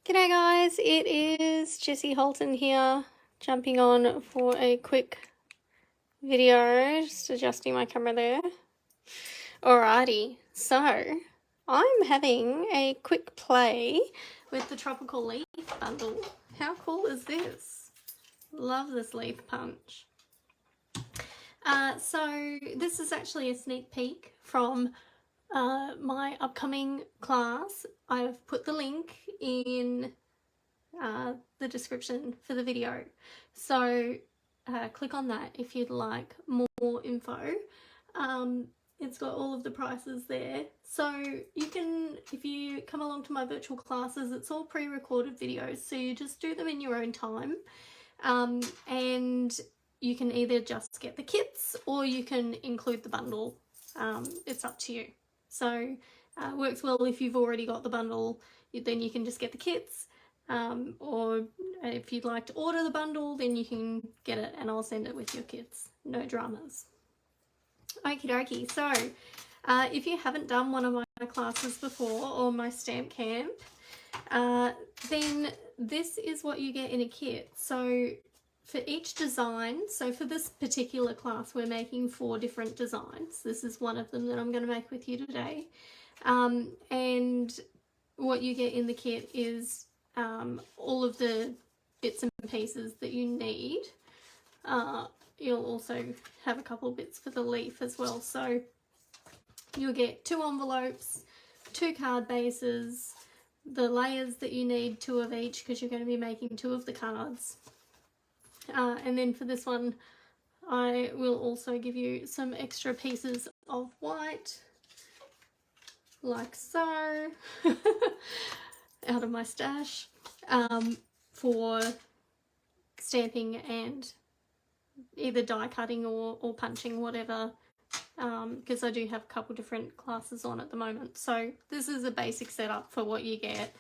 G'day guys, it is Jessie Holton here, jumping on for a quick video, just adjusting my camera there. Alrighty, so I'm having a quick play with the Tropical Leaf bundle. How cool is this? Love this leaf punch. So this is actually a sneak peek from my upcoming class. I've put the link in the description for the video, so click on that if you'd like more info. It's got all of the prices there, so you can, if you come along to my virtual classes, it's all pre-recorded videos, so you just do them in your own time, and you can either just get the kits or you can include the bundle. It's up to you. So works well if you've already got the bundle, then you can just get the kits, or if you'd like to order the bundle, then you can get it and I'll send it with your kits. No dramas. Okie dokie. So if you haven't done one of my classes before, or my stamp camp, then this is what you get in a kit. So for each design, so for this particular class we're making 4 different designs. This is one of them that I'm going to make with you today. And what you get in the kit is all of the bits and pieces that you need. You'll also have a couple of bits for the leaf as well. So you'll get 2 envelopes, 2 card bases, the layers that you need, 2 of each because you're going to be making 2 of the cards. And then for this one, I will also give you some extra pieces of white, like so, out of my stash, for stamping and either die cutting or punching, whatever, because I do have a couple different classes on at the moment. So this is a basic setup for what you get,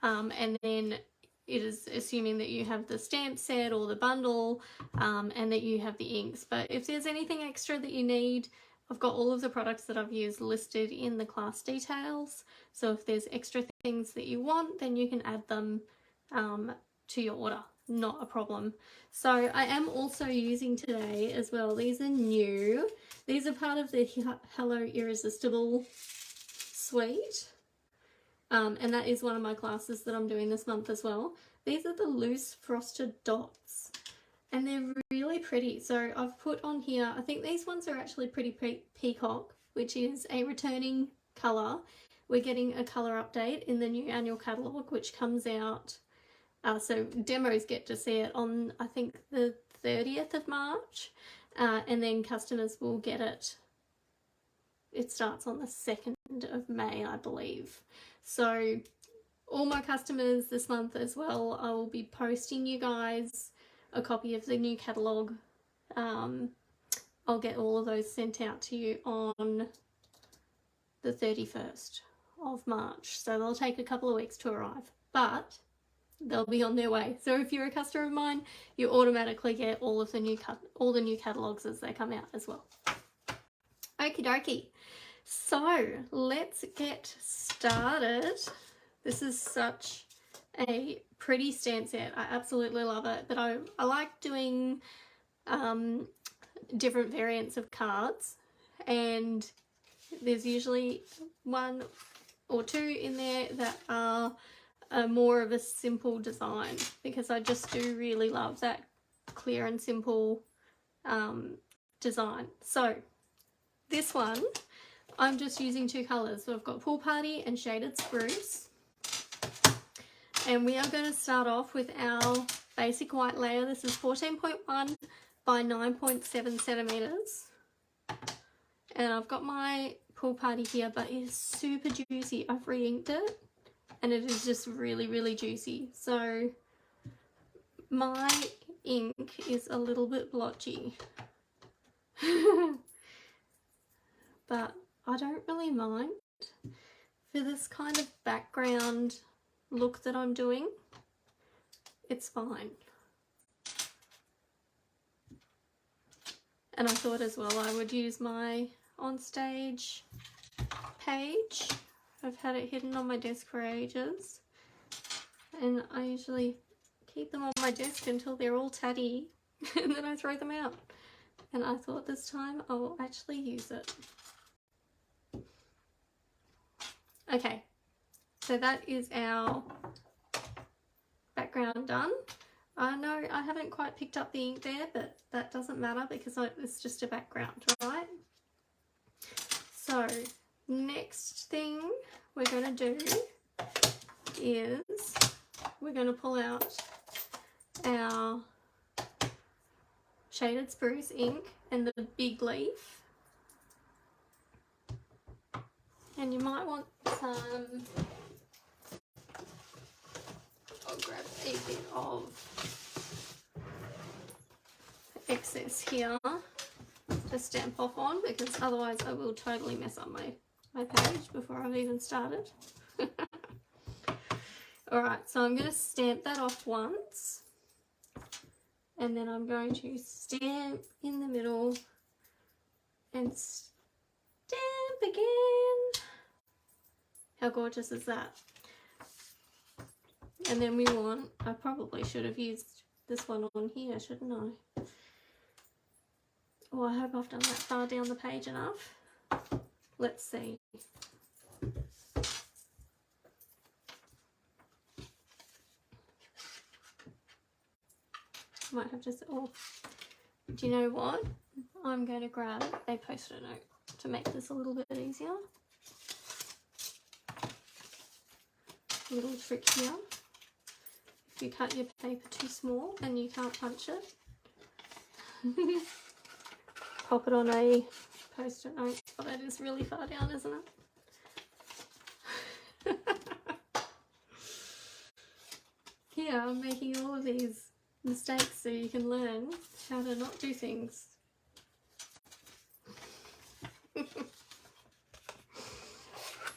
and then it is assuming that you have the stamp set or the bundle, and that you have the inks. But if there's anything extra that you need, I've got all of the products that I've used listed in the class details. So if there's extra things that you want, then you can add them to your order. Not a problem. So I am also using today as well, these are new. These are part of the Hello Irresistible suite. And that is one of my classes that I'm doing this month as well. These are the loose frosted dots, and they're really pretty. So I've put on here, I think these ones are actually pretty peacock, which is a returning colour. We're getting a colour update in the new annual catalogue, which comes out, so demos get to see it on, I think, the 30th of March, and then customers will get it. It starts on the 2nd of May, I believe. So all my customers this month as well, I will be posting you guys a copy of the new catalogue. I'll get all of those sent out to you on the 31st of March. So they'll take a couple of weeks to arrive, but they'll be on their way. So if you're a customer of mine, you automatically get all of the new catalogues as they come out as well. Okie dokie. So let's get started. This is such a pretty stamp set. I absolutely love it, but I like doing different variants of cards, and there's usually 1 or 2 in there that are more of a simple design, because I just do really love that clear and simple design. So this one, I'm just using 2 colours. So I've got Pool Party and Shaded Spruce. And we are going to start off with our basic white layer. This is 14.1 by 9.7 centimetres. And I've got my Pool Party here, but it is super juicy. I've re-inked it and it is just really, really juicy. So my ink is a little bit blotchy. But I don't really mind for this kind of background look that I'm doing. It's fine. And I thought as well I would use my onstage page. I've had it hidden on my desk for ages. and I usually keep them on my desk until they're all tatty and then I throw them out. And I thought this time I will actually use it. Okay, so that is our background done. I know I haven't quite picked up the ink there, but that doesn't matter because it's just a background, right? So next thing we're going to do is we're going to pull out our shaded spruce ink and the big leaf, and you might want some, I'll grab a bit of excess here to stamp off on, because otherwise I will totally mess up my page before I've even started. Alright, so I'm going to stamp that off once, and then I'm going to stamp in the middle and stamp again. How gorgeous is that? And then we want, I probably should have used this one on here, shouldn't I? Oh, I hope I've done that far down the page enough. Let's see. Might have just, oh, do you know what? I'm going to grab a post-it note to make this a little bit easier. A little trick here. If you cut your paper too small and you can't punch it, pop it on a post-it note. Oh, that is really far down, isn't it? Yeah, I'm making all of these mistakes so you can learn how to not do things.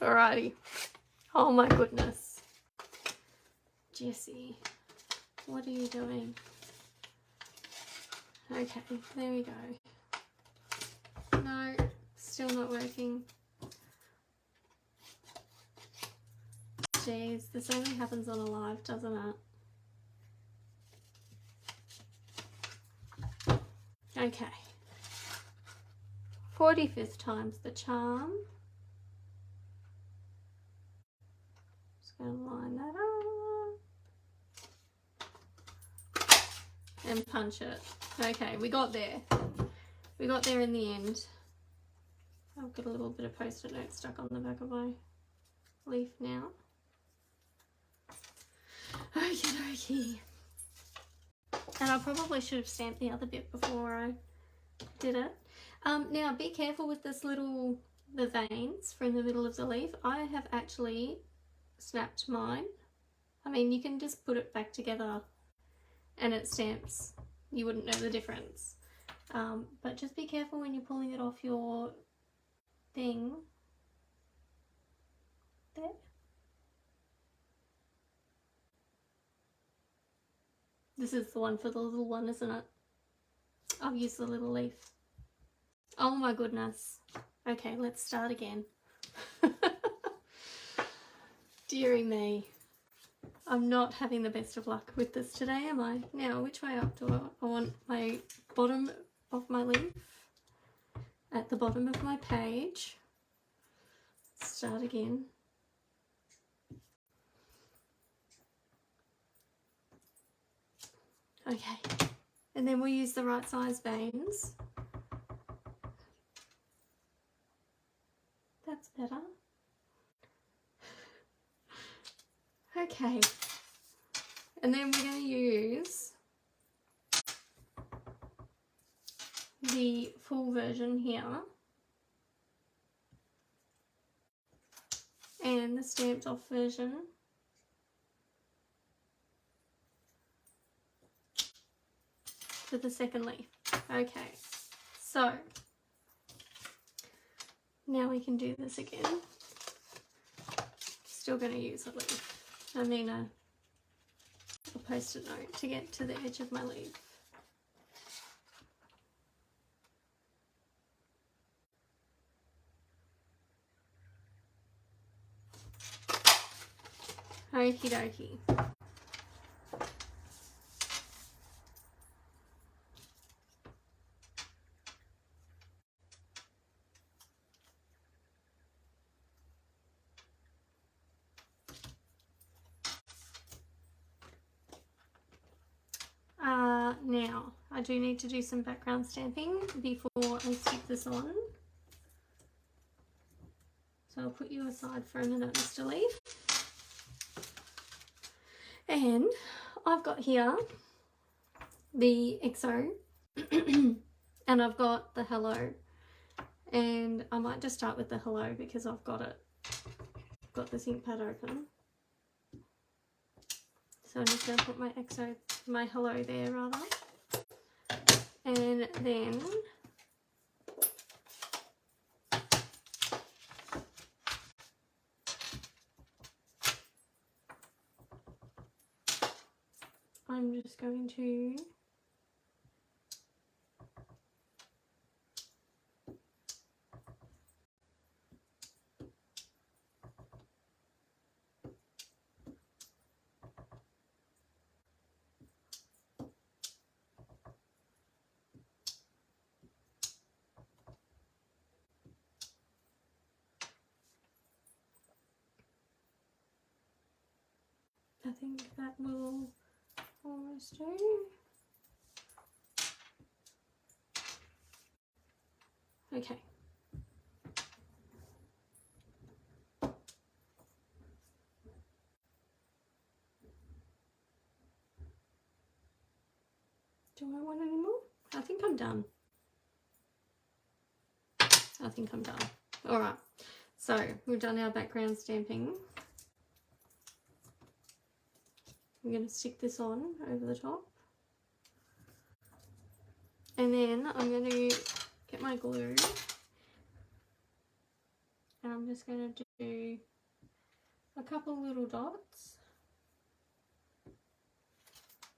Alrighty. Oh my goodness. Jessie, what are you doing? Okay, there we go. No, still not working. Jeez, this only happens on a live, doesn't it? Okay. 45th time's the charm. Just going to line that up. And punch it. Okay, we got there. We got there in the end. I've got a little bit of post-it note stuck on the back of my leaf now. Okie dokie. And I probably should have stamped the other bit before I did it. Now be careful with this little, the veins from the middle of the leaf. I have actually snapped mine. I mean, you can just put it back together and it stamps. You wouldn't know the difference. But just be careful when you're pulling it off your thing. There. This is the one for the little one, isn't it? I'll use the little leaf. Oh my goodness. Okay, let's start again. Dearie me. I'm not having the best of luck with this today, am I? Now, which way up do I want my bottom of my leaf? At the bottom of my page. Start again. Okay, and then we'll use the right size veins. That's better. Okay, and then we're going to use the full version here and the stamped off version. For the second leaf. Okay, so now we can do this again. Still going to use a leaf. I mean a post-it note to get to the edge of my leaf. Okie dokie. now I do need to do some background stamping before I stick this on. So I'll put you aside for a minute, Mr. Leaf. And I've got here the XO and I've got the hello. And I might just start with the hello because I've got this ink pad open. So I'm just going to put my XO, my hello there rather. And then I'm just going to I think that will almost do. Okay. Do I want any more? I think I'm done. I think I'm done. All right. So we've done our background stamping. I'm going to stick this on over the top. And then I'm going to get my glue. And I'm just going to do a couple little dots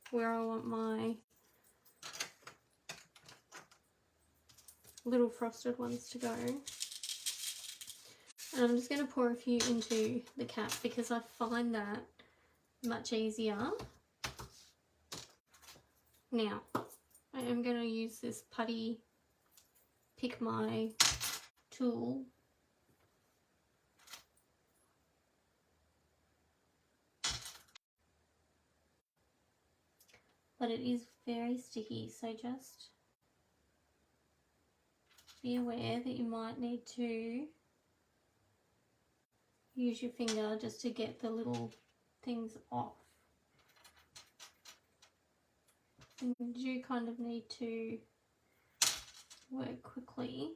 where I want my little frosted ones to go. And I'm just going to pour a few into the cap because I find that much easier. Now, I am going to use this putty pick my tool . But it is very sticky, so just be aware that you might need to use your finger just to get the little things off. And you do kind of need to work quickly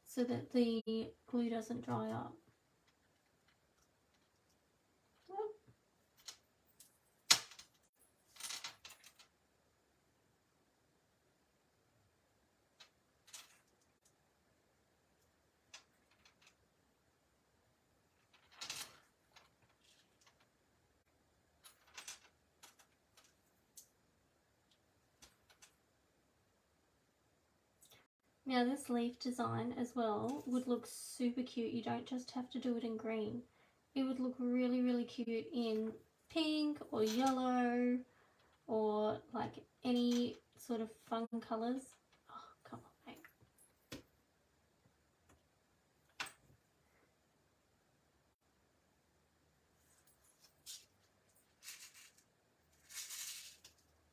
so that the glue doesn't dry up. Now this leaf design as well would look super cute. You don't just have to do it in green. It would look really, really cute in pink or yellow or like any sort of fun colours. Oh, come on, mate.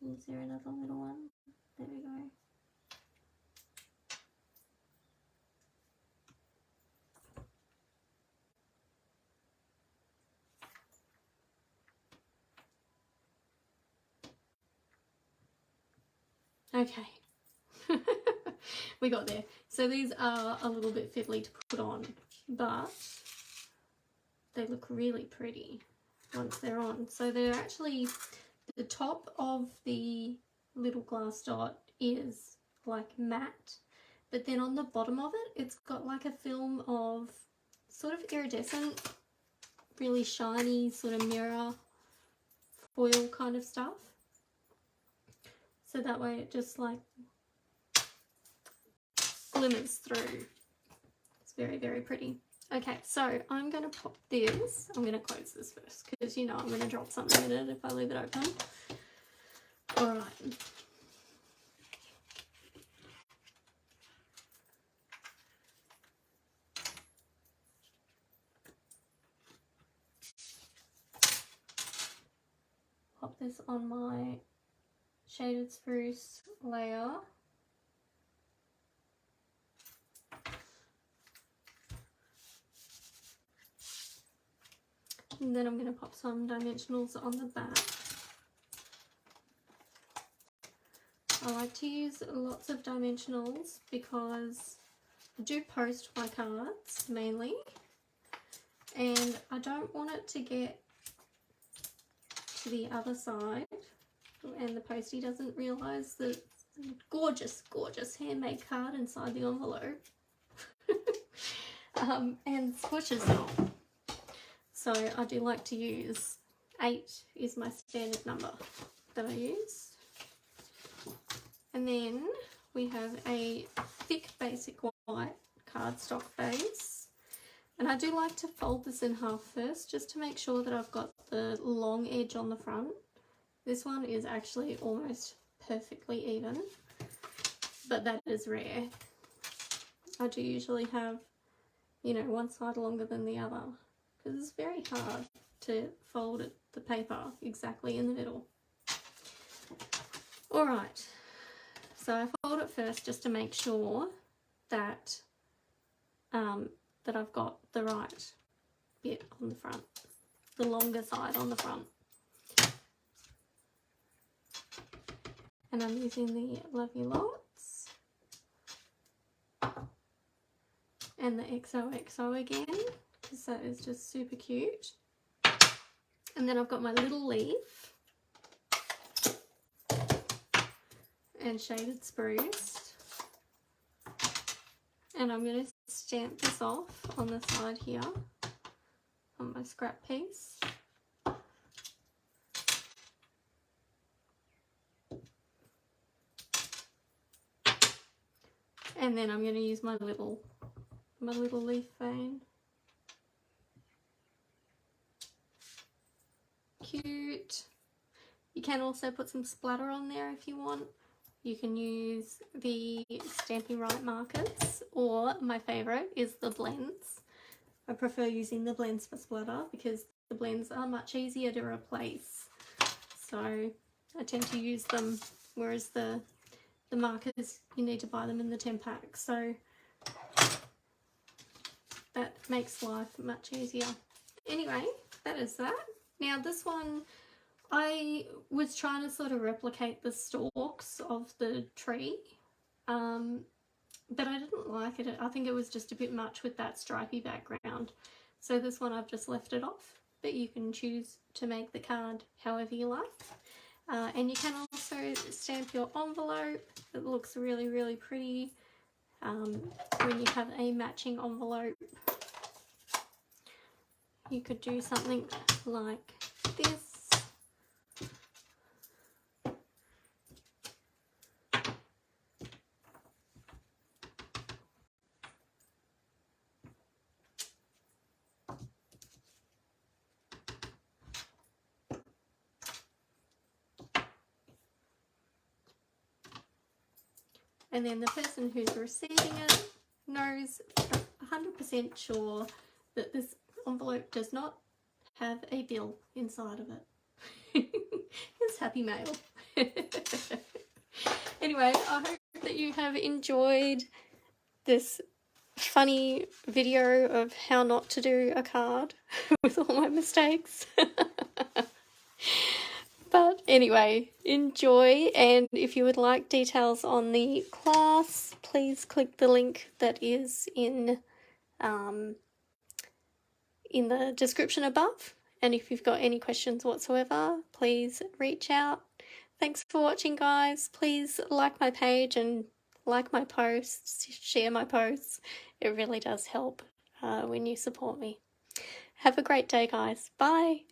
Is there another little one? There we go. Okay, we got there. So these are a little bit fiddly to put on, but they look really pretty once they're on. So they're actually, the top of the little glass dot is like matte, but then on the bottom of it, it's got like a film of sort of iridescent, really shiny sort of mirror foil kind of stuff. So that way it just like glimmers through. It's very, very pretty. Okay, so I'm going to pop this. I'm going to close this first because you know I'm going to drop something in it if I leave it open. All right. Pop this on my shaded spruce layer. And then I'm going to pop some dimensionals on the back. I like to use lots of dimensionals because I do post my cards mainly, and I don't want it to get to the other side and the postie doesn't realise that gorgeous, gorgeous handmade card inside the envelope and squishes it all. So I do like to use 8 is my standard number that I use. And then we have a thick basic white cardstock base. And I do like to fold this in half first just to make sure that I've got the long edge on the front. This one is actually almost perfectly even, but that is rare. I do usually have, you know, one side longer than the other because it's very hard to fold the paper exactly in the middle. All right. So I fold it first just to make sure that that I've got the right bit on the front, the longer side on the front. And I'm using the Love You Lots and the XOXO again because that is just super cute. And then I've got my little leaf and shaded spruce, and I'm going to stamp this off on the side here on my scrap piece. And then I'm going to use my little leaf vein. Cute. You can also put some splatter on there if you want. You can use the Stampin' Right markers, or my favourite is the blends. I prefer using the blends for splatter because the blends are much easier to replace. So I tend to use them, whereas the markers, you need to buy them in the 10 pack. So that makes life much easier. Anyway, that is that. Now this one, I was trying to sort of replicate the stalks of the tree, but I didn't like it. I think it was just a bit much with that stripy background. So this one I've just left it off, but you can choose to make the card however you like. And you can also stamp your envelope. It looks really, really pretty when you have a matching envelope. You could do something like this. And then the person who's receiving it knows 100% sure that this envelope does not have a bill inside of it. It's happy mail. Anyway, I hope that you have enjoyed this funny video of how not to do a card with all my mistakes. But anyway, enjoy, and if you would like details on the class, please click the link that is in the description above. And if you've got any questions whatsoever, please reach out. Thanks for watching, guys. Please like my page and like my posts, share my posts. It really does help when you support me. Have a great day, guys. Bye.